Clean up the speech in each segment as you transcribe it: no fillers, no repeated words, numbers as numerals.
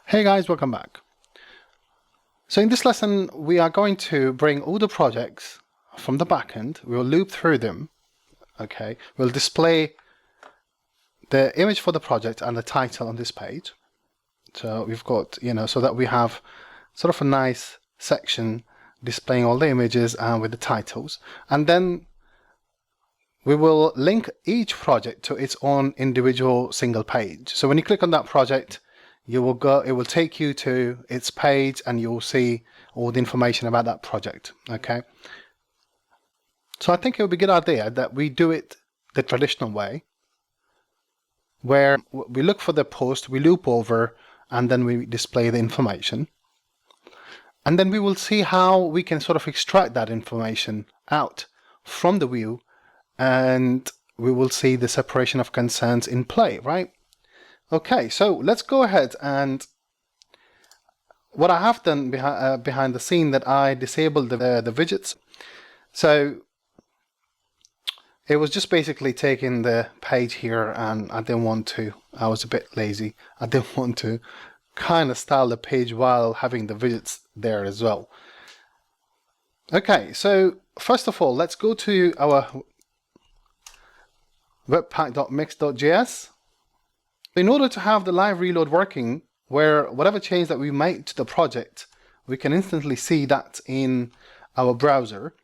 Hey guys, welcome back. So in this lesson, we are going to bring all the projects from the backend. We'll loop through them. Okay, we'll display the image for the project and the title on this page. So we've got, so that we have sort of a nice section displaying all the images and with the titles. And then we will link each project to its own individual single page. So when you click on that project, it will take you to its page and you'll see all the information about that project. Okay. So I think it would be a good idea that we do it the traditional way, where we look for the post, we loop over, and then we display the information. And then we will see how we can sort of extract that information out from the view, and we will see the separation of concerns in play, right? Okay, so let's go ahead, and what I have done behind the scene, that I disabled the widgets. So it was just basically taking the page here, and I was a bit lazy. I didn't want to kind of style the page while having the widgets there as well. Okay, so first of all, let's go to our webpack.mix.js. In order to have the live reload working, where whatever change that we make to the project, we can instantly see that in our browser,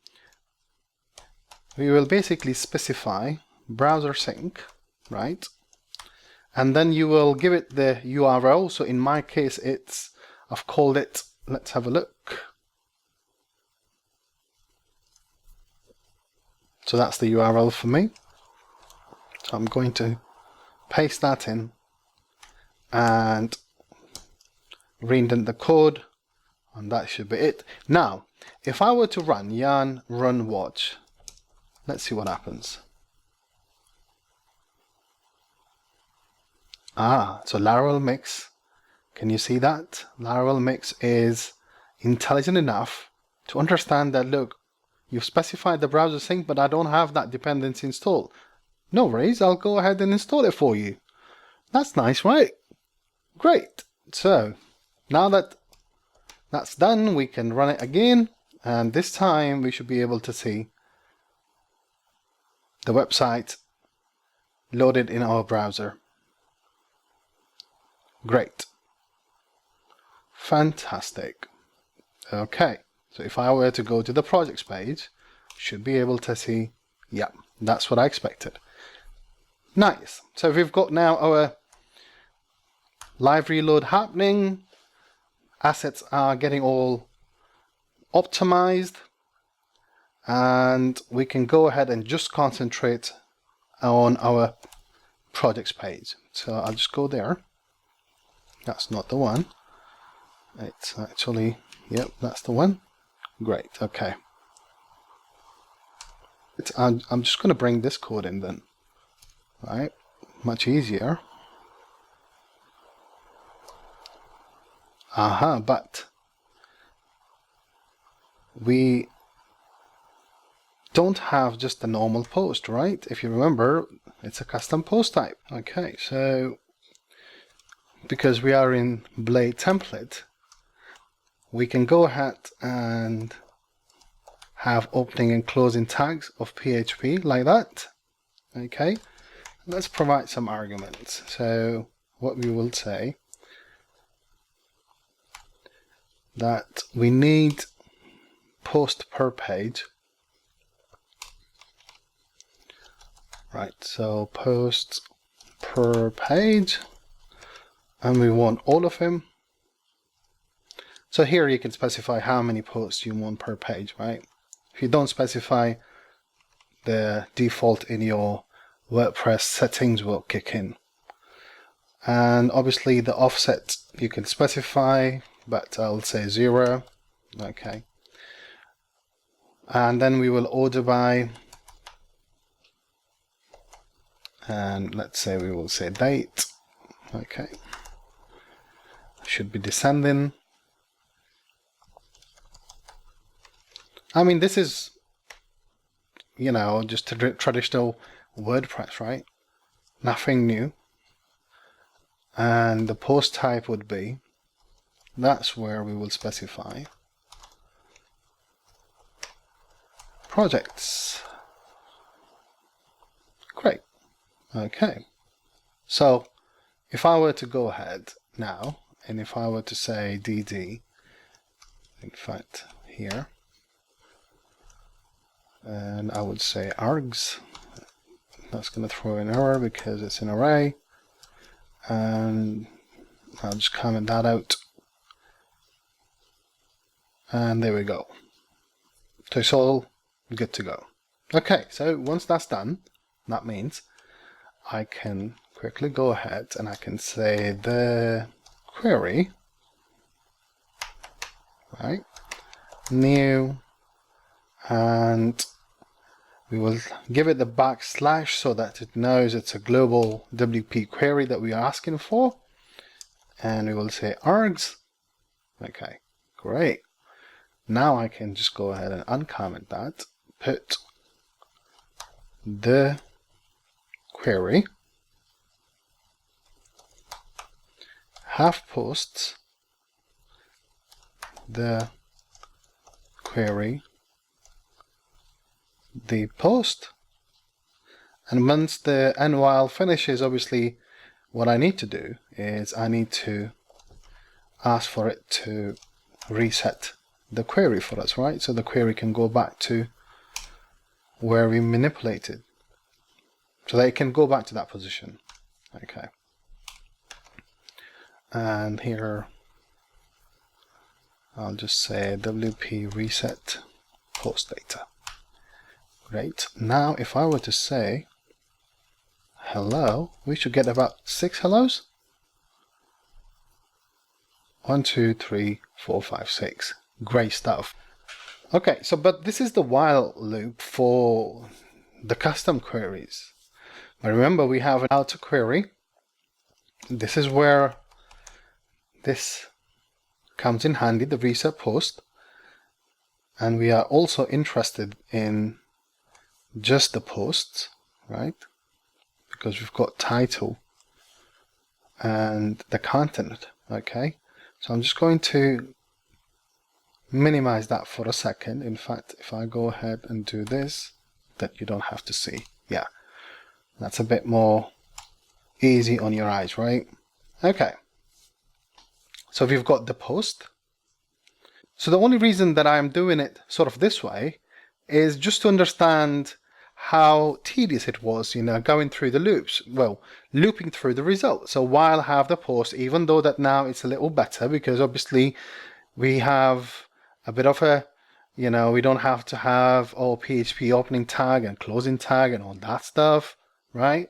we will basically specify browser sync, right? And then you will give it the URL. So in my case, I've called it, let's have a look. So that's the URL for me. So I'm going to paste that in and reindent the code, and that should be it. Now, if I were to run yarn run watch, let's see what happens. So Laravel Mix, can you see that? Laravel Mix is intelligent enough to understand that, look, you've specified the browser sync, but I don't have that dependency installed. No worries, I'll go ahead and install it for you. That's nice, right? Great. So now that that's done, we can run it again, and this time we should be able to see the website loaded in our browser. Great. Fantastic. Okay, so if I were to go to the projects page, should be able to see, yeah, that's what I expected. Nice. So we've got now our live reload happening. Assets are getting all optimized, and we can go ahead and just concentrate on our projects page. So I'll just go there. That's not the one. It's actually, yep, that's the one. Great. Okay. I'm just going to bring this code in then. Right, much easier. But we don't have just a normal post, right? If you remember, it's a custom post type. Okay, so because we are in Blade template, we can go ahead and have opening and closing tags of PHP like that. Okay, let's provide some arguments. So what we will say, that we need post per page. Right, so posts per page, and we want all of them. So here you can specify how many posts you want per page, right? If you don't specify, the default in your WordPress settings will kick in. And obviously the offset you can specify, but I'll say 0. Okay. And then we will order by, and let's say we will say date. Okay. Should be descending. I mean, this is, just traditional WordPress, right? Nothing new. And the post type would be that's where we will specify projects. Great. Okay. So if I were to go ahead now, and if I were to say dd, in fact here, and I would say args, that's going to throw an error because it's an array, and I'll just comment that out, and there we go. So it's all good to go. Okay, so once that's done, that means I can quickly go ahead and I can say the query, right, new, and we will give it the backslash so that it knows it's a global WP query that we are asking for, and we will say args. Okay, great. Now I can just go ahead and uncomment that, put the query have posts the query the post, and once the end while finishes, obviously what I need to do is I need to ask for it to reset the query for us, right? So the query can go back to where we manipulated, so that it can go back to that position. Okay. And here I'll just say WP reset post data. Great. Now if I were to say hello, we should get about 6 hellos. 1, 2, 3, 4, 5, 6. Great stuff. Okay, so but this is the while loop for the custom queries. But remember, we have an outer query. This is where this comes in handy, the reset post. And we are also interested in just the posts, right? Because we've got title and the content, okay? So I'm just going to minimize that for a second. In fact, if I go ahead and do this, that you don't have to see. Yeah, that's a bit more easy on your eyes, right? Okay. So we've got the post. So the only reason that I'm doing it sort of this way is just to understand how tedious it was, you know, going through the loops. Well, looping through the result. So while I have the post, even though that now it's a little better because obviously we have a bit of a, you know, we don't have to have all PHP opening tag and closing tag and all that stuff, right?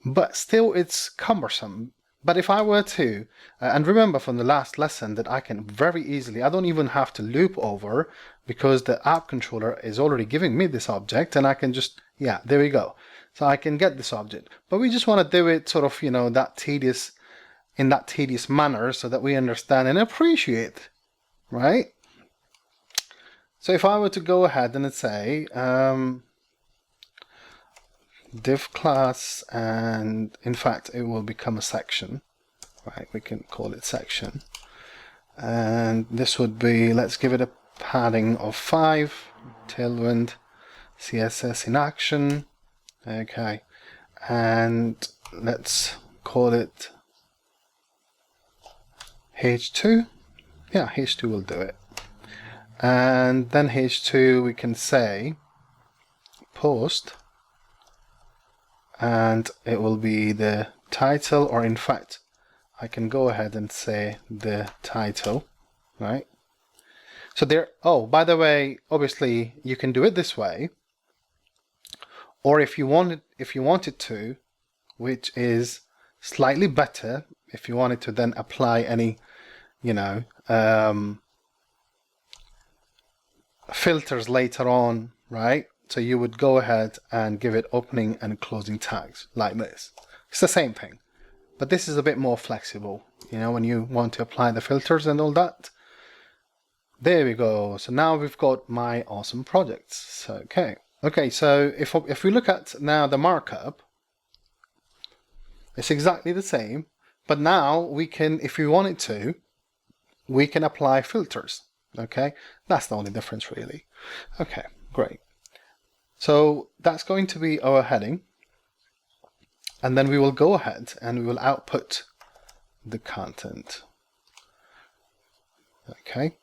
But still it's cumbersome. But if I were to, and remember from the last lesson that I can very easily, I don't even have to loop over because the app controller is already giving me this object and I can just, yeah, there we go. So I can get this object. But we just want to do it sort of, you know, that tedious, in that tedious manner so that we understand and appreciate, right? So if I were to go ahead and say, div class, and in fact it will become a section, right? We can call it section, and this would be, let's give it a padding of 5, tailwind, CSS in action, okay, and let's call it h2. Yeah, h2 will do it. And then h2 we can say post, and it will be the title, or in fact I can go ahead and say the title, right? So there, oh, by the way, obviously you can do it this way, or if you wanted to, which is slightly better, if you wanted to then apply any, you know, filters later on, right? So you would go ahead and give it opening and closing tags like this. It's the same thing, but this is a bit more flexible, you know, when you want to apply the filters and all that. There we go. So now we've got my awesome projects. So, okay. So if we look at now the markup, it's exactly the same. But now we can, if we wanted to, we can apply filters. Okay, that's the only difference really. Okay, great. So that's going to be our heading. And then we will go ahead and we will output the content. Okay.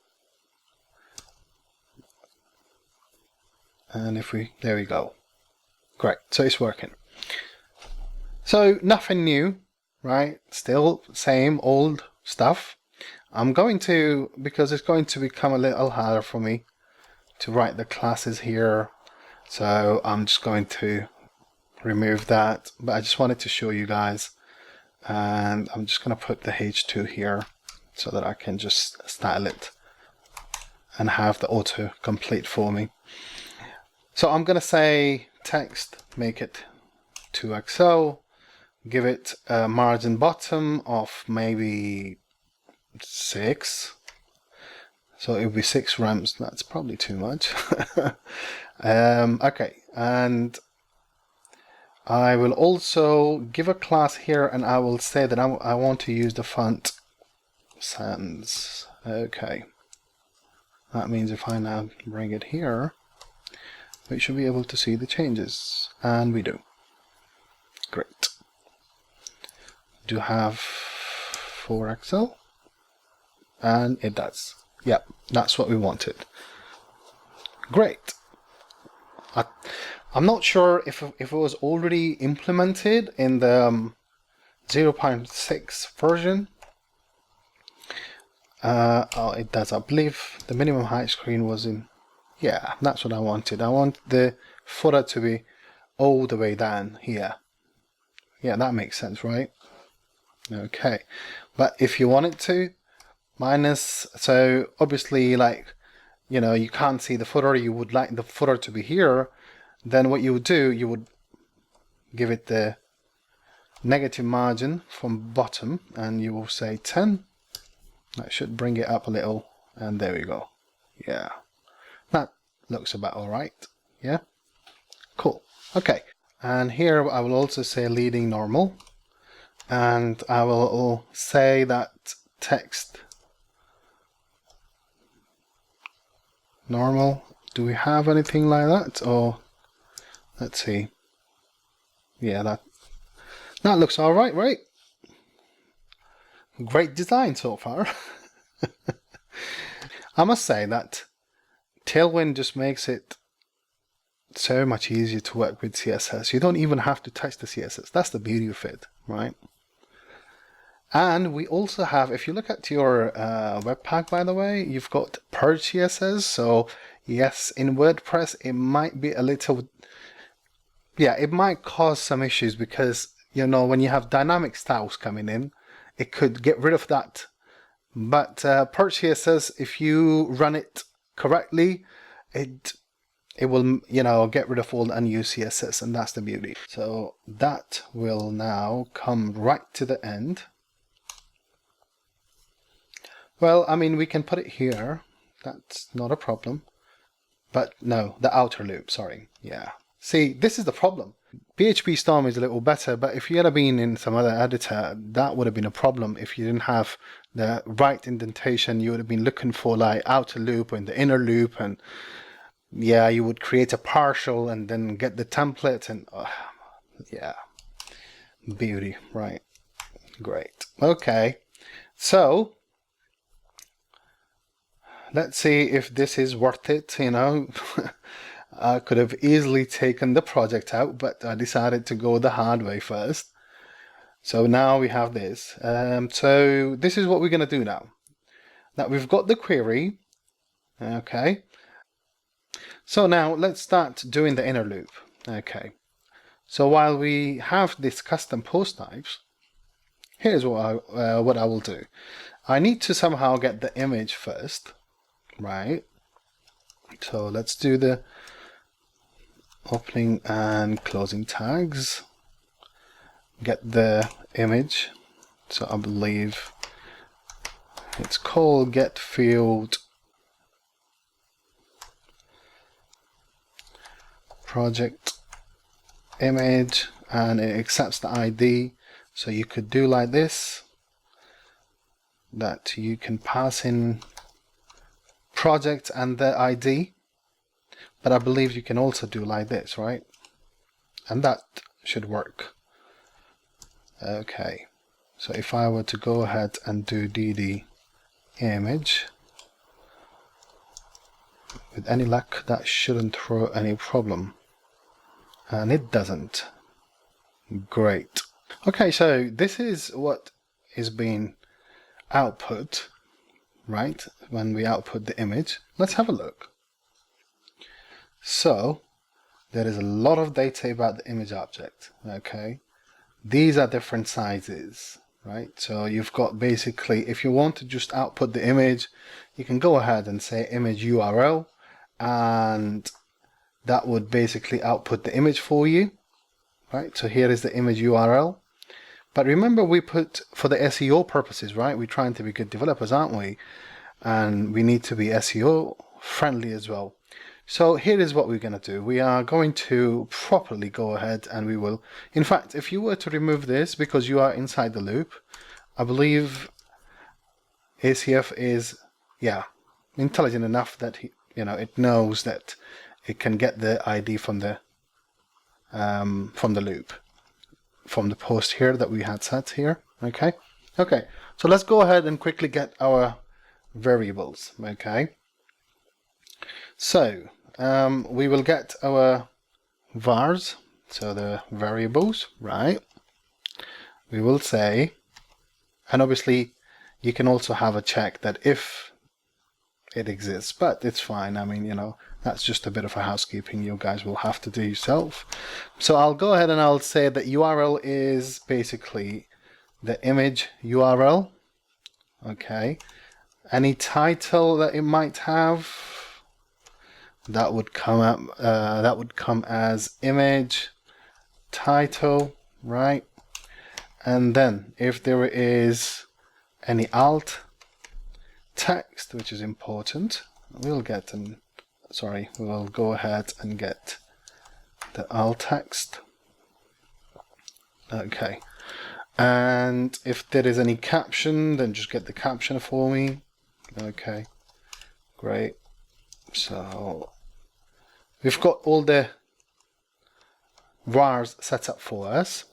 And if we, there we go. Great, so it's working. So nothing new, right? Still same old stuff. I'm going to, because it's going to become a little harder for me to write the classes here. So I'm just going to remove that, but I just wanted to show you guys. And I'm just going to put the H2 here so that I can just style it and have the auto complete for me. So I'm going to say text, make it 2XL, give it a margin bottom of maybe 6. So it would be 6 rems. That's probably too much. Okay, and I will also give a class here, and I will say that I want to use the font sans. Okay, that means if I now bring it here, we should be able to see the changes, and we do. Great. Do have 4XL, and it does. Yep, that's what we wanted. Great. I'm not sure if it was already implemented in the 0.6 version. Oh, it does. I believe the minimum height screen was in. Yeah, that's what I wanted. I want the footer to be all the way down here. Yeah, that makes sense, right? Okay, but if you want it to, minus, so obviously, like, you know, you can't see the footer, you would like the footer to be here, then what you would do, you would give it the negative margin from bottom, and you will say 10. That should bring it up a little, and there we go. Yeah, that looks about all right. Yeah, cool. Okay, and here I will also say leading normal, and I will say that text normal. Do we have anything like that? Or let's see. Yeah, that looks all right, right? Great design so far. I must say that Tailwind just makes it so much easier to work with CSS. You don't even have to touch the CSS. That's the beauty of it, right? And we also have, if you look at your Webpack, by the way, you've got Purge CSS. So yes, in WordPress, it might be a little, yeah, it might cause some issues because, you know, when you have dynamic styles coming in, it could get rid of that. But Purge CSS, if you run it correctly, it will, you know, get rid of all the unused CSS, and that's the beauty. So that will now come right to the end. Well, I mean, we can put it here. That's not a problem. But no, the outer loop, sorry. Yeah. See, this is the problem. PHP Storm is a little better, but if you had been in some other editor, that would have been a problem. If you didn't have the right indentation, you would have been looking for like outer loop and the inner loop, and yeah, you would create a partial and then get the template, and yeah, beauty, right? Great. Okay, so let's see if this is worth it, you know. I could have easily taken the project out, but I decided to go the hard way first. So now we have this. So this is what we're going to do now. Now we've got the query. Okay. So now let's start doing the inner loop. Okay. So while we have this custom post types, here's what I will do. I need to somehow get the image first, right? So let's do the opening and closing tags. Get the image. So I believe it's called get field project image, and it accepts the ID. So you could do like this. that you can pass in project and the ID, but I believe you can also do like this, right? And that should work. Okay, so if I were to go ahead and do dd image, with any luck that shouldn't throw any problem, and it doesn't. Great. Okay, so this is what is being output, right, when we output the image. Let's have a look. So there is a lot of data about the image object. Okay, these are different sizes, right? So you've got basically, if you want to just output the image, you can go ahead and say image URL, and that would basically output the image for you, right? So here is the image URL. But remember, we put, for the SEO purposes, right? We're trying to be good developers, aren't we? And we need to be SEO friendly as well. So here is what we're going to do. We are going to properly go ahead and we will, in fact, if you were to remove this because you are inside the loop, I believe ACF is, yeah, intelligent enough that it knows that it can get the ID from the loop, from the post here that we had set here. Okay, so let's go ahead and quickly get our variables. Okay, so we will get our vars, so the variables, right? We will say, and obviously you can also have a check that if it exists, but it's fine. I mean, that's just a bit of a housekeeping you guys will have to do yourself. So I'll go ahead and I'll say that URL is basically the image URL. Okay, any title that it might have, that would come up, that would come as image title, right? And then if there is any alt text, which is important, we'll go ahead and get the alt text. Okay, and if there is any caption, then just get the caption for me. Okay, great. So we've got all the vars set up for us.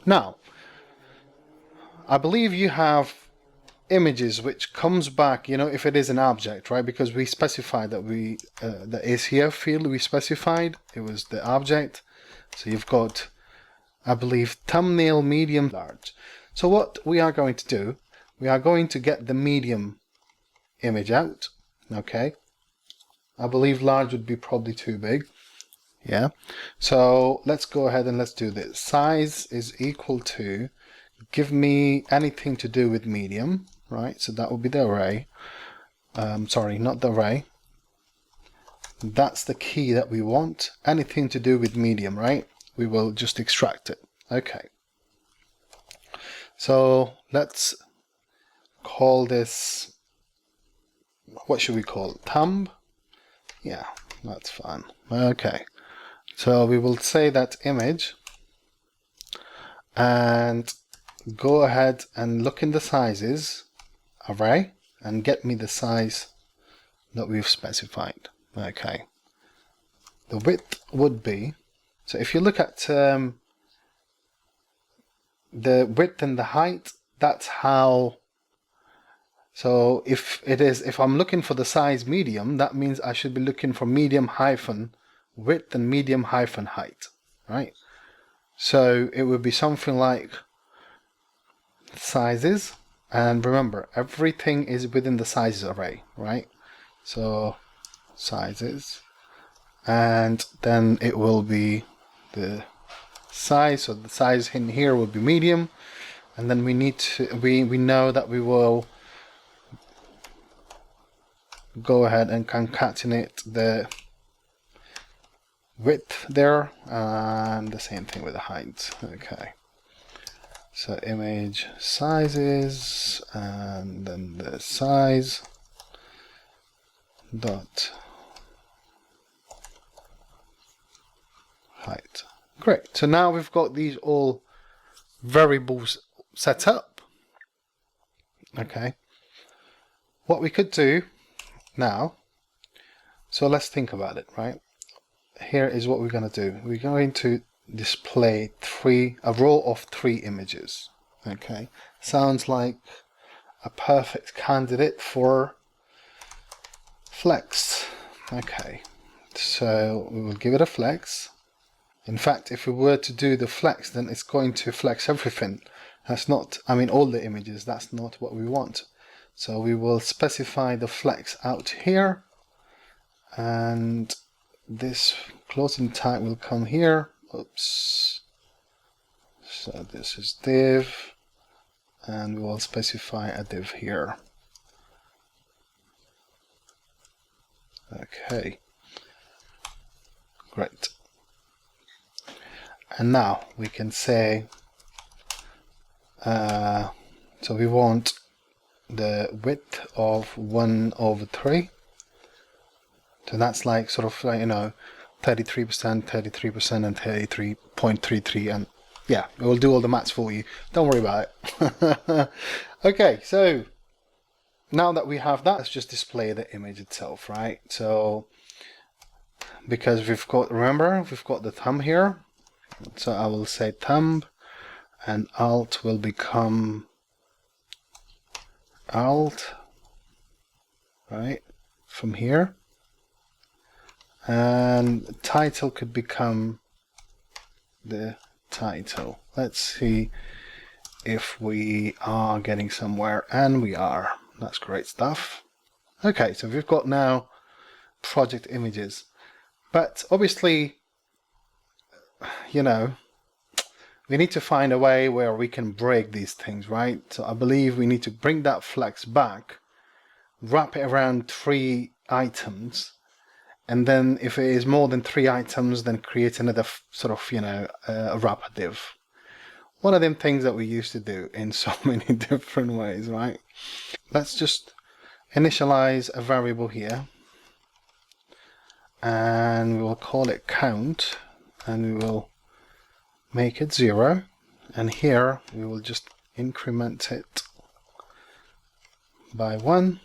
Now, I believe you have images which comes back, if it is an object, right? Because we specified that the ACF field we specified, it was the object. So you've got, I believe, thumbnail, medium, large. So what we are going to do, we are going to get the medium image out. Okay, I believe large would be probably too big. Yeah, so let's go ahead and let's do this. Size is equal to, give me anything to do with medium, right? So that would be the array. Sorry, not the array. That's the key that we want. Anything to do with medium, right? We will just extract it. Okay. So let's call this, what should we call it? Thumb? Yeah, that's fine. Okay. So we will say that image, and go ahead and look in the sizes array and get me the size that we've specified. Okay, the width would be, so if you look at the width and the height, that's how, so if I'm looking for the size medium, that means I should be looking for medium hyphen width and medium hyphen height, right? So it would be something like sizes, and remember, everything is within the sizes array, right? So sizes, and then it will be the size, so the size in here will be medium, and then we need to, we know that we will go ahead and concatenate the width there, and the same thing with the height. Okay, so image sizes, and then the size dot height. Great, so now we've got these all variables set up. Okay, What we could do now, so let's think about it, right? Here is what we're going to do. We're going to display a row of 3 images. Okay, sounds like a perfect candidate for flex. Okay, so we will give it a flex. In fact, if we were to do the flex, then it's going to flex everything. That's not, I mean, all the images. That's not what we want. So we will specify the flex out here, and this closing tag will come here. Oops. So this is div, and we will specify a div here. Okay, great. And now we can say, so we want the width of 1/3. So that's like sort of, 33%, 33%, and 33.33, and yeah, it will do all the maths for you. Don't worry about it. Okay, so now that we have that, let's just display the image itself, right? So because remember, we've got the thumb here. So I will say thumb, and alt will become alt, right, from here. And title could become the title. Let's see if we are getting somewhere, and we are. That's great stuff. Okay, so we've got now project images, but obviously, we need to find a way where we can break these things, right? So I believe we need to bring that flex back, wrap it around 3 items, and then if it is more than 3 items, then create another sort of, a wrapper div. One of them things that we used to do in so many different ways, right? Let's just initialize a variable here, and we will call it count, and we will make it 0, and here we will just increment it by 1.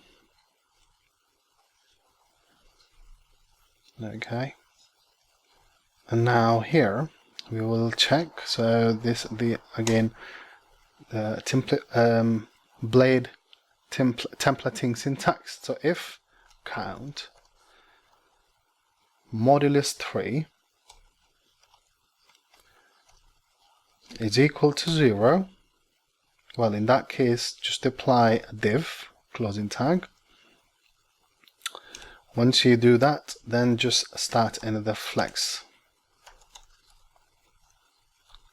Okay, and now here we will check. So again the template blade templating syntax. So if count modulus 3 is equal to 0, well, in that case, just apply a div closing tag. Once you do that, then just start another flex.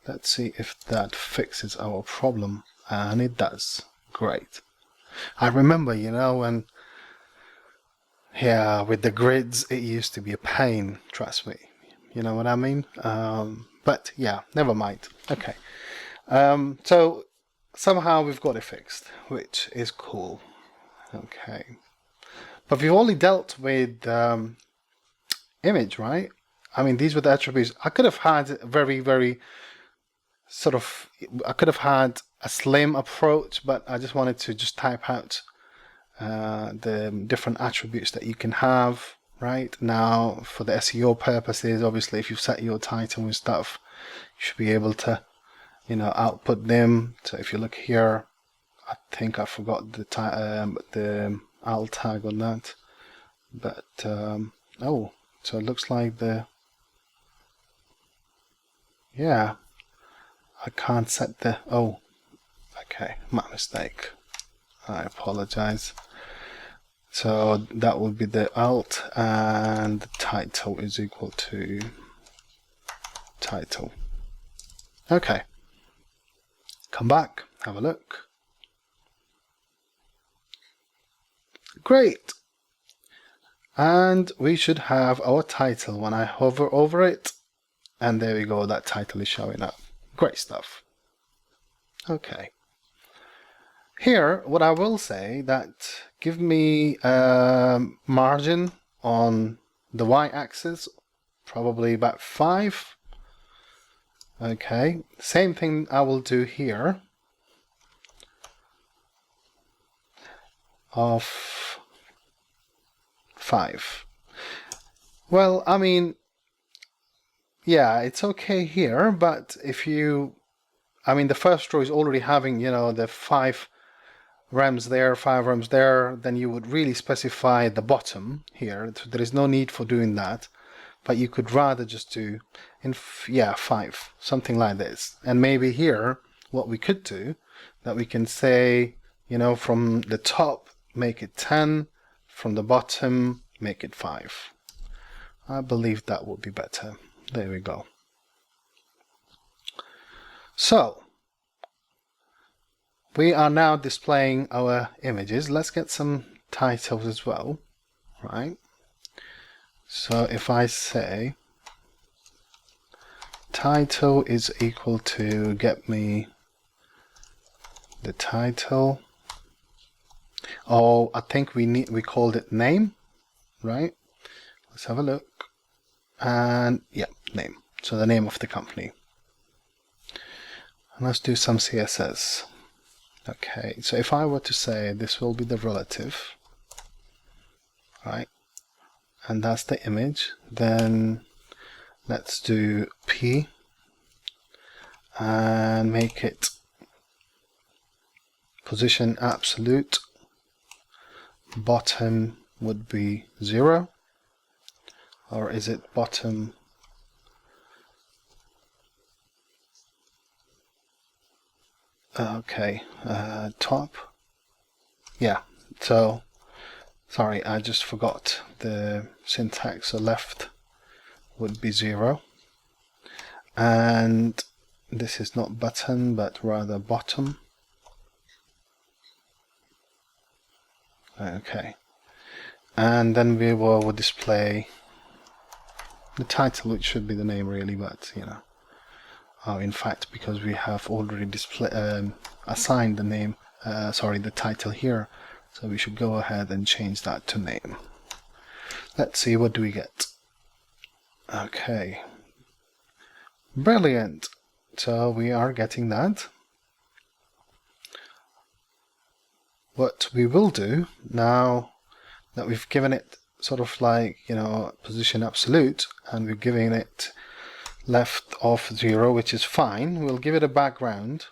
Let's see if that fixes our problem, and it does. Great. I remember, when with the grids, it used to be a pain, trust me. You know what I mean? But yeah, never mind. Okay. So somehow we've got it fixed, which is cool. Okay. But we've only dealt with image, right? I mean, these were the attributes. I could have had I could have had a slim approach, but I just wanted to just type out the different attributes that you can have right now for the SEO purposes. Obviously, if you set your title and stuff, you should be able to, output them. So if you look here, I think I forgot the alt tag on that, but oh, so it looks like I can't set okay, my mistake. I apologize. So that would be the alt, and the title is equal to title. Okay. Come back, have a look. Great. And we should have our title when I hover over it. And there we go, that title is showing up. Great stuff. Okay. Here, what I will say that give me a margin on the y-axis, probably about 5. Okay, same thing I will do here of 5. Well, I mean, yeah, it's okay here, but if you, I mean, the first row is already having, you know, the 5 rems there, 5 rems there, then you would really specify the bottom here. So there is no need for doing that, but you could rather just do, yeah, 5, something like this. And maybe here, what we could do, that we can say, you know, from the top, make it 10, from the bottom, make it 5. I believe that would be better. There we go. So, we are now displaying our images. Let's get some titles as well, right? So if I say title is equal to get me the title. Oh, I think we called it name, right? Let's have a look. And yeah, name. So the name of the company. And let's do some CSS. Okay, so if I were to say this will be the relative, right? And that's the image, then let's do P and make it position absolute. Bottom would be 0, or is it bottom? Okay, top. Yeah, so sorry, I just forgot the syntax. So left would be 0, and this is not button but rather bottom. Okay, and then we will display the title, which should be the name really, but you know, in fact, because we have already assigned the name, sorry, the title here, so we should go ahead and change that to name. Let's see, what do we get? Okay, brilliant. So we are getting that. What we will do now that we've given it sort of like, you know, position absolute, and we're giving it left of 0, which is fine, we'll give it a background,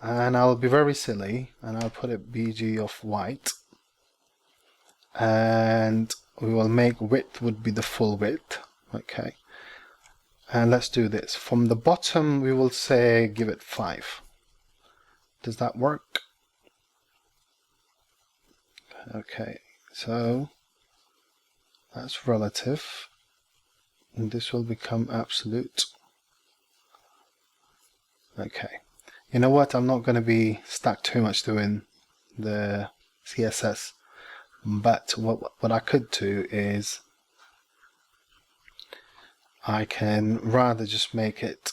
and I'll be very silly and I'll put it BG of white, and we will make width would be the full width. Okay, and let's do this. From the bottom we will say give it 5. Does that work? Okay, so that's relative, and this will become absolute. Okay, you know what, I'm not going to be stuck too much doing the CSS, but what I could do is I can rather just make it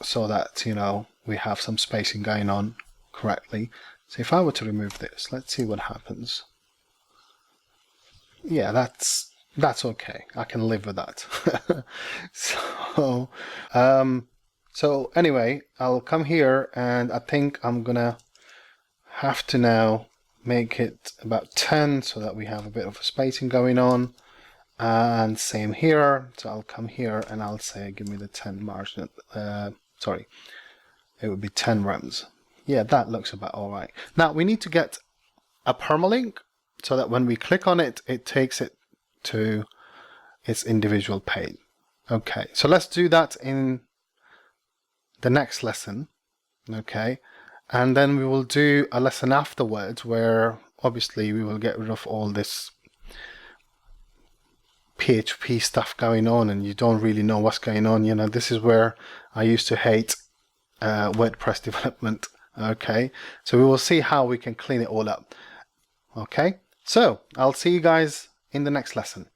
so that, you know, we have some spacing going on correctly. So if I were to remove this, let's see what happens. Yeah, that's okay. I can live with that. So anyway, I'll come here, and I think I'm gonna have to now make it about 10 so that we have a bit of a spacing going on. And same here. So I'll come here and I'll say give me the 10 margin. Sorry, it would be 10 rems. Yeah, that looks about all right. Now we need to get a permalink so that when we click on it, it takes it to its individual page. Okay, so let's do that in the next lesson. Okay, and then we will do a lesson afterwards where obviously we will get rid of all this PHP stuff going on and you don't really know what's going on. You know, this is where I used to hate WordPress development. Okay, so we will see how we can clean it all up. Okay, so I'll see you guys in the next lesson.